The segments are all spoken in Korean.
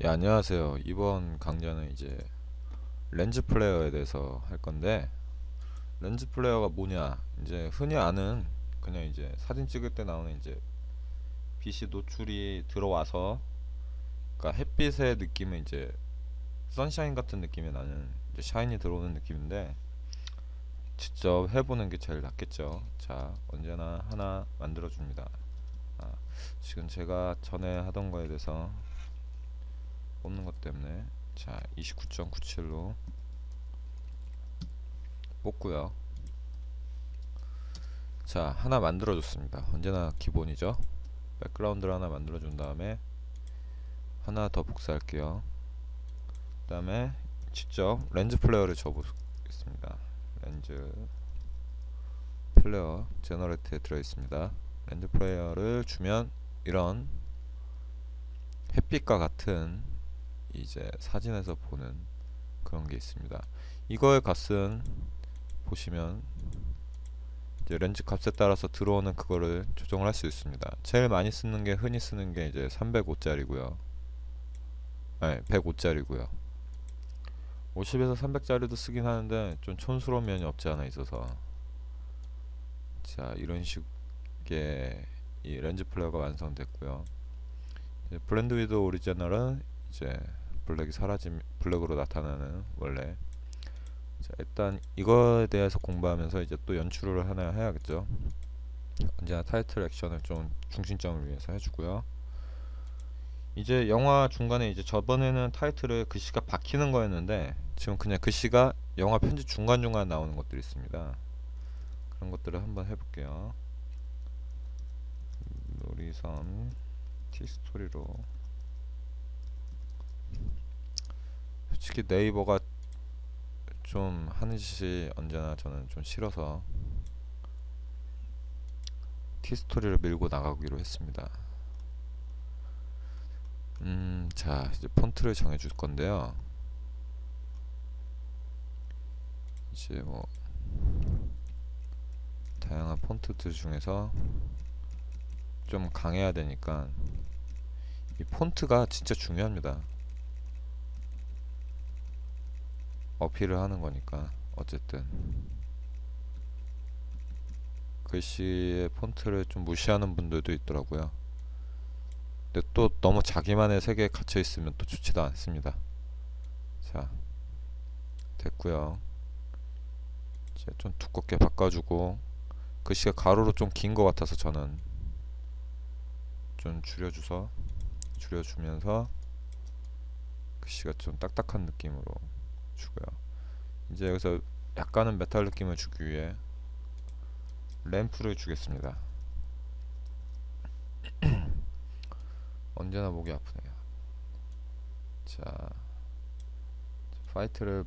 예, 안녕하세요. 이번 강좌는 이제 렌즈 플레이어에 대해서 할 건데, 렌즈 플레이어가 뭐냐? 이제 흔히 아는 그냥 이제 사진 찍을 때 나오는 이제 빛이 노출이 들어와서, 그러니까 햇빛의 느낌은 이제 선샤인 같은 느낌이 나는 이제 샤인이 들어오는 느낌인데, 직접 해보는 게 제일 낫겠죠. 자, 언제나 하나 만들어 줍니다. 지금 제가 전에 하던 거에 대해서 뽑는 것 때문에, 자, 29.97로 뽑고요. 자, 하나 만들어줬습니다. 언제나 기본이죠. 백그라운드를 하나 만들어준 다음에 하나 더 복사할게요. 그 다음에 직접 렌즈 플레이어를 줘보겠습니다. 렌즈 플레이어 제너레이트에 들어있습니다. 렌즈 플레이어를 주면 이런 햇빛과 같은 이제 사진에서 보는 그런 게 있습니다. 이거의 값은 보시면 이제 렌즈 값에 따라서 들어오는 그거를 조정을 할 수 있습니다. 제일 많이 쓰는 게 흔히 쓰는 게 이제 305짜리고요. 네, 105짜리고요. 50에서 300짜리도 쓰긴 하는데 좀 촌스러운 면이 없지 않아 있어서, 자, 이런 식의 이 렌즈 플레이어가 완성됐고요. 블렌드 위드 오리지널은 이제 블랙이 사라짐, 블랙으로 나타나는 원래. 자, 일단 이거에 대해서 공부하면서 이제 또 연출을 하나 해야겠죠. 언제나 타이틀 액션을 좀 중심점을 위해서 해주고요. 이제 영화 중간에 이제 저번에는 타이틀을 글씨가 박히는 거였는데 지금 그냥 글씨가 영화 편집 중간중간 나오는 것들이 있습니다. 그런 것들을 한번 해볼게요. 놀이선 티스토리로. 솔직히 네이버가 좀 하는 짓이 언제나 저는 좀 싫어서 티스토리를 밀고 나가기로 했습니다. 자, 이제 폰트를 정해줄 건데요. 이제 뭐 다양한 폰트들 중에서 좀 강해야 되니까 이 폰트가 진짜 중요합니다. 어필을 하는 거니까. 어쨌든 글씨의 폰트를 좀 무시하는 분들도 있더라고요. 근데 또 너무 자기만의 세계에 갇혀 있으면 또 좋지도 않습니다. 자, 됐고요. 이제 좀 두껍게 바꿔주고, 글씨가 가로로 좀 긴 것 같아서 저는 좀 줄여주면서 글씨가 좀 딱딱한 느낌으로 주고요. 이제 여기서 약간은 메탈 느낌을 주기 위해 램프를 주겠습니다. 언제나 목이 아프네요. 자, 파이트를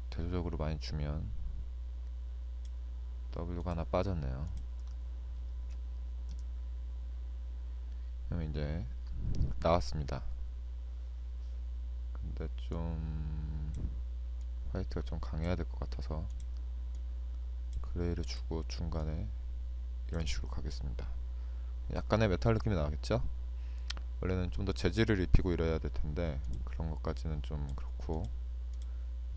대조적으로 많이 주면 W가 하나 빠졌네요. 그럼 이제 나왔습니다. 근데 좀 화이트가 좀 강해야 될 것 같아서 그레이를 주고 중간에 이런 식으로 가겠습니다. 약간의 메탈 느낌이 나겠죠? 원래는 좀 더 재질을 입히고 이래야 될 텐데 그런 것까지는 좀 그렇고.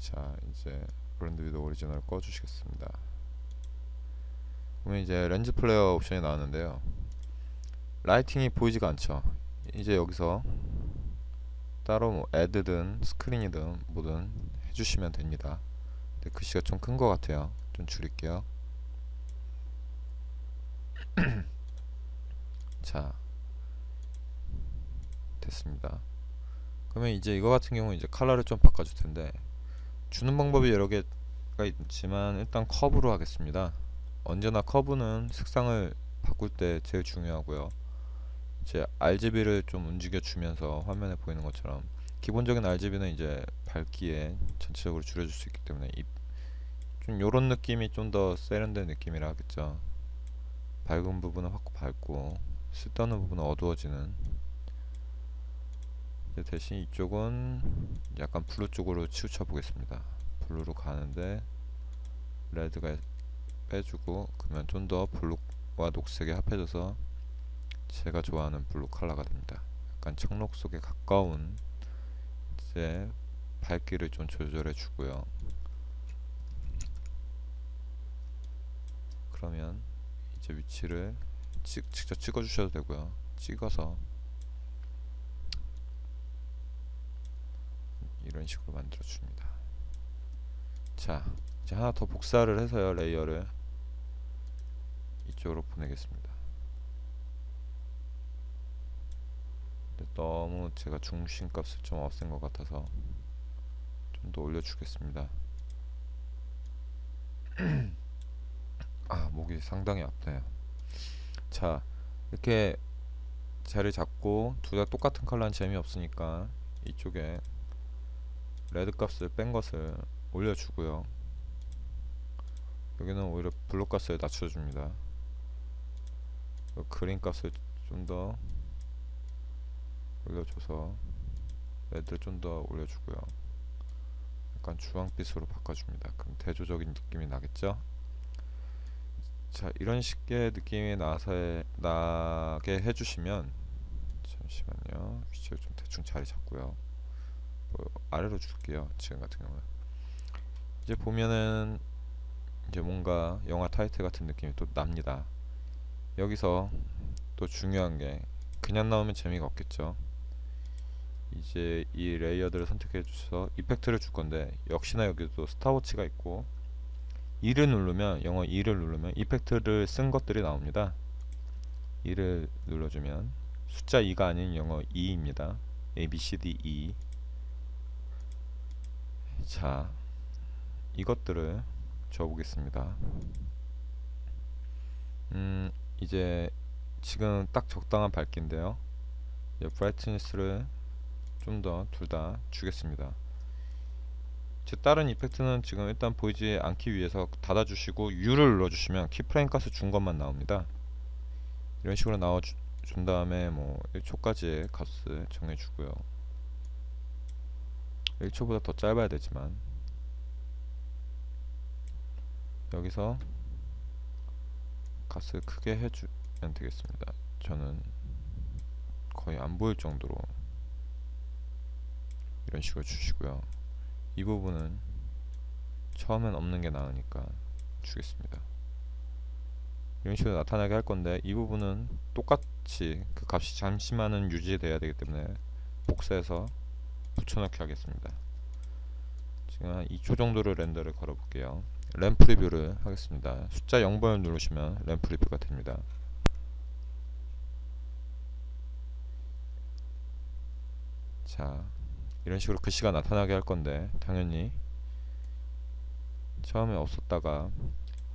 자, 이제 블렌드 위드 오리지널 꺼 주시겠습니다. 그러면 이제 렌즈 플레이어 옵션이 나왔는데요. 라이팅이 보이지가 않죠. 이제 여기서 따로 뭐 애드든 스크린이든 뭐든 해주시면 됩니다. 근데 글씨가 좀 큰 것 같아요. 좀 줄일게요. 자, 됐습니다. 그러면 이제 이거 같은 경우 이제 컬러를 좀 바꿔줄 텐데, 주는 방법이 여러 개가 있지만 일단 커브로 하겠습니다. 언제나 커브는 색상을 바꿀 때 제일 중요하고요. 이제 RGB를 좀 움직여 주면서 화면에 보이는 것처럼, 기본적인 RGB는 이제 밝기에 전체적으로 줄여줄 수 있기 때문에 좀 요런 느낌이 좀 더 세련된 느낌이라 하겠죠. 밝은 부분은 확 밝고 쓸데없는 부분은 어두워지는. 이제 대신 이쪽은 약간 블루 쪽으로 치우쳐 보겠습니다. 블루로 가는데 레드가 빼주고, 그러면 좀 더 블루와 녹색이 합해져서 제가 좋아하는 블루 컬러가 됩니다. 약간 청록 속에 가까운 이제 밝기를 좀 조절해 주고요. 그러면 이제 위치를 직접 찍어 주셔도 되고요. 찍어서 이런 식으로 만들어 줍니다. 자, 이제 하나 더 복사를 해서요, 레이어를 이쪽으로 보내겠습니다. 근데 너무 제가 중심값을 좀 없앤 것 같아서 좀 더 올려주겠습니다. 아, 목이 상당히 아프네요. 자, 이렇게 자리 잡고 둘 다 똑같은 컬러는 재미없으니까 이쪽에 레드 값을 뺀 것을 올려주고요. 여기는 오히려 블루 값을 낮춰줍니다. 그린 값을 좀 더 올려줘서 레드를 좀 더 올려주고요. 약간 주황빛으로 바꿔줍니다. 그럼 대조적인 느낌이 나겠죠? 자, 이런 식의 느낌이 나게 해주시면, 잠시만요, 위치를 좀 대충 자리 잡고요. 아래로 줄게요. 지금 같은 경우는 이제 보면은 이제 뭔가 영화 타이틀 같은 느낌이 또 납니다. 여기서 또 중요한 게, 그냥 나오면 재미가 없겠죠. 이제 이 레이어들을 선택해 주셔서 이펙트를 줄 건데, 역시나 여기도 스탑워치가 있고, 2를 누르면, 영어 2를 누르면 이펙트를 쓴 것들이 나옵니다. 2를 눌러주면 숫자 2가 아닌 영어 2입니다. A, B, C, D, E. 자, 이것들을 줘보겠습니다. 이제 지금 딱 적당한 밝기인데요. 브라이트니스를 좀 더 둘 다 주겠습니다. 제 다른 이펙트는 지금 일단 보이지 않기 위해서 닫아주시고 U를 눌러주시면 키프레임 값을 준 것만 나옵니다. 이런 식으로 준 다음에 뭐 1초까지의 값을 정해주고요. 1초보다 더 짧아야 되지만 여기서 값을 크게 해주면 되겠습니다. 저는 거의 안 보일 정도로 이런 식으로 주시고요. 이 부분은 처음엔 없는 게 나으니까 주겠습니다. 이런 식으로 나타나게 할 건데, 이 부분은 똑같이 그 값이 잠시만은 유지돼야 되기 때문에 복사해서 붙여넣기 하겠습니다. 지금 한 2초 정도를 렌더를 걸어 볼게요. 램 프리뷰를 하겠습니다. 숫자 0번을 누르시면 램 프리뷰가 됩니다. 자, 이런 식으로 글씨가 나타나게 할 건데, 당연히 처음에 없었다가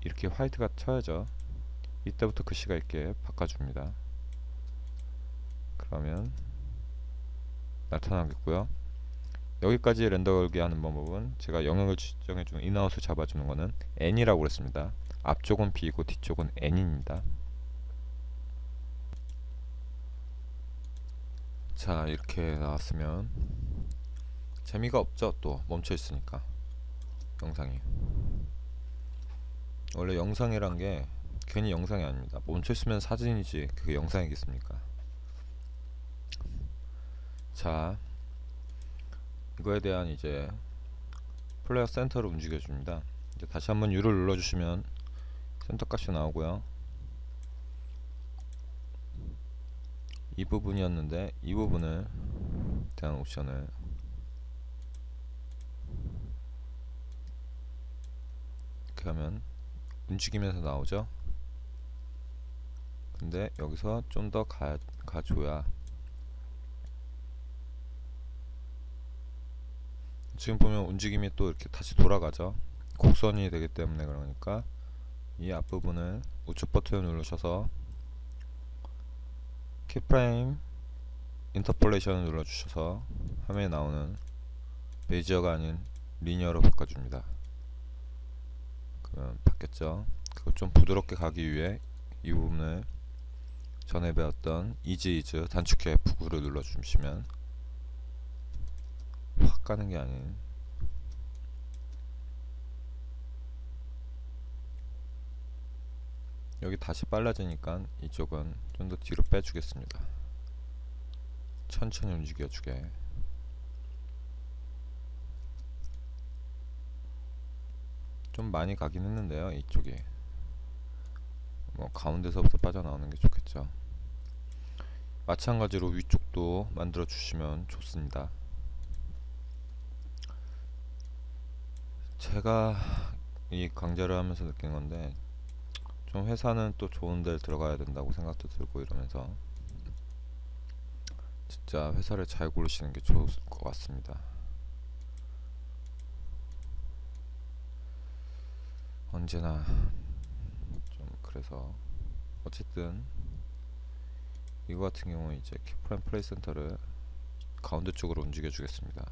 이렇게 화이트가 쳐야죠. 이때부터 글씨가 있게 바꿔줍니다. 그러면 나타나겠고요. 여기까지 렌더 걸기 하는 방법은, 제가 영역을 지정해주는 인아웃을 잡아주는 거는 N이라고 그랬습니다. 앞쪽은 B고 뒤쪽은 N입니다. 자, 이렇게 나왔으면 재미가 없죠. 또 멈춰 있으니까 영상이. 원래 영상이란 게 괜히 영상이 아닙니다. 멈춰 있으면 사진이지 그게 영상이겠습니까? 자, 이거에 대한 이제 플레이어 센터를 움직여 줍니다. 이제 다시 한번 U를 눌러 주시면 센터 값이 나오고요. 이 부분이었는데, 이 부분을 대한 옵션을 이렇게 하면 움직이면서 나오죠. 근데 여기서 좀 더 가줘야, 지금 보면 움직임이 또 이렇게 다시 돌아가죠. 곡선이 되기 때문에. 그러니까 이 앞부분을 우측 버튼을 누르셔서 키프레임 인터폴레이션을 눌러주셔서 화면에 나오는 베이지어가 아닌 리니어로 바꿔줍니다. 그러면 바뀌었죠. 그걸 좀 부드럽게 가기 위해 이 부분을 전에 배웠던 이즈 단축키 F9를 눌러주시면 확 가는 게 아닌, 여기 다시 빨라지니까 이쪽은 좀 더 뒤로 빼주겠습니다. 천천히 움직여주게. 좀 많이 가긴 했는데요. 이쪽이 뭐 가운데서부터 빠져나오는 게 좋겠죠. 마찬가지로 위쪽도 만들어 주시면 좋습니다. 제가 이 강좌를 하면서 느낀 건데, 좀 회사는 또 좋은 데를 들어가야 된다고 생각도 들고 이러면서 진짜 회사를 잘 고르시는 게 좋을 것 같습니다. 언제나 좀 그래서 어쨌든 이거 같은 경우는 이제 캐프라인 플레이 센터를 가운데 쪽으로 움직여 주겠습니다.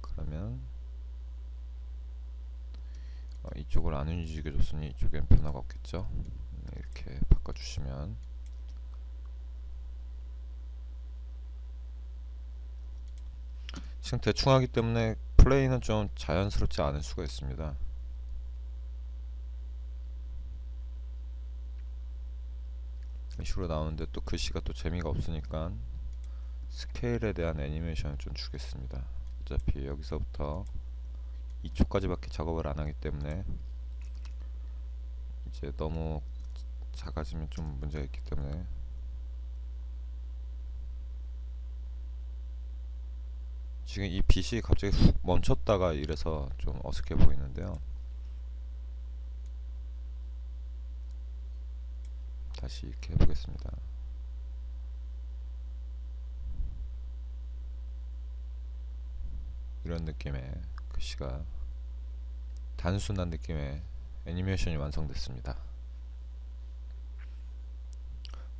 그러면 이쪽을 안 움직여 줬으니 이쪽엔 변화가 없겠죠. 이렇게 바꿔 주시면 지금 대충 하기 때문에 플레이는 좀 자연스럽지 않을 수가 있습니다. 이런 식으로 나오는데 또 글씨가 또 재미가 없으니까 스케일에 대한 애니메이션을 좀 주겠습니다. 어차피 여기서부터 이쪽까지 밖에 작업을 안 하기 때문에 이제 너무 작아지면 좀 문제가 있기 때문에 지금 이 빛이 갑자기 훅 멈췄다가 이래서 좀 어색해 보이는데요. 다시 이렇게 해보겠습니다. 이런 느낌의 글씨가 단순한 느낌의 애니메이션이 완성됐습니다.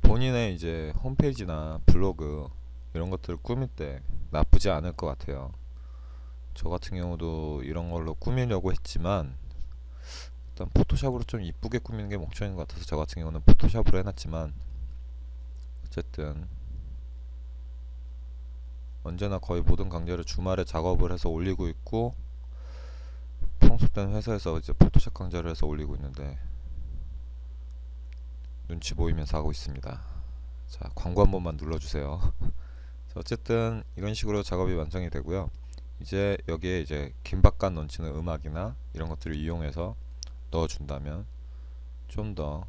본인의 이제 홈페이지나 블로그 이런 것들을 꾸밀 때 나쁘지 않을 것 같아요. 저 같은 경우도 이런 걸로 꾸미려고 했지만 일단 포토샵으로 좀 이쁘게 꾸미는 게 목적인 것 같아서 저 같은 경우는 포토샵으로 해놨지만, 어쨌든 언제나 거의 모든 강좌를 주말에 작업을 해서 올리고 있고, 평소 때는 회사에서 이제 포토샵 강좌를 해서 올리고 있는데 눈치 보이면서 하고 있습니다. 자, 광고 한 번만 눌러주세요. 어쨌든 이런 식으로 작업이 완성이 되고요. 이제 여기에 이제 긴박감 넘치는 음악이나 이런 것들을 이용해서 넣어준다면 좀 더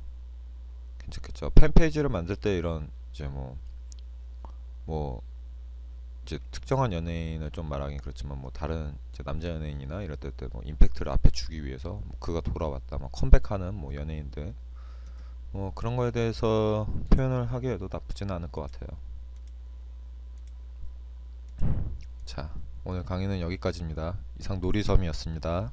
괜찮겠죠. 팬페이지를 만들 때 이런 이제 뭐 이제 특정한 연예인을 좀 말하긴 그렇지만 뭐 다른 이제 남자 연예인이나 이럴 때 뭐 임팩트를 앞에 주기 위해서 뭐 그가 돌아왔다, 뭐 컴백하는 뭐 연예인들 뭐 그런 거에 대해서 표현을 하기에도 나쁘지는 않을 것 같아요. 자, 오늘 강의는 여기까지입니다. 이상 놀이섬이었습니다.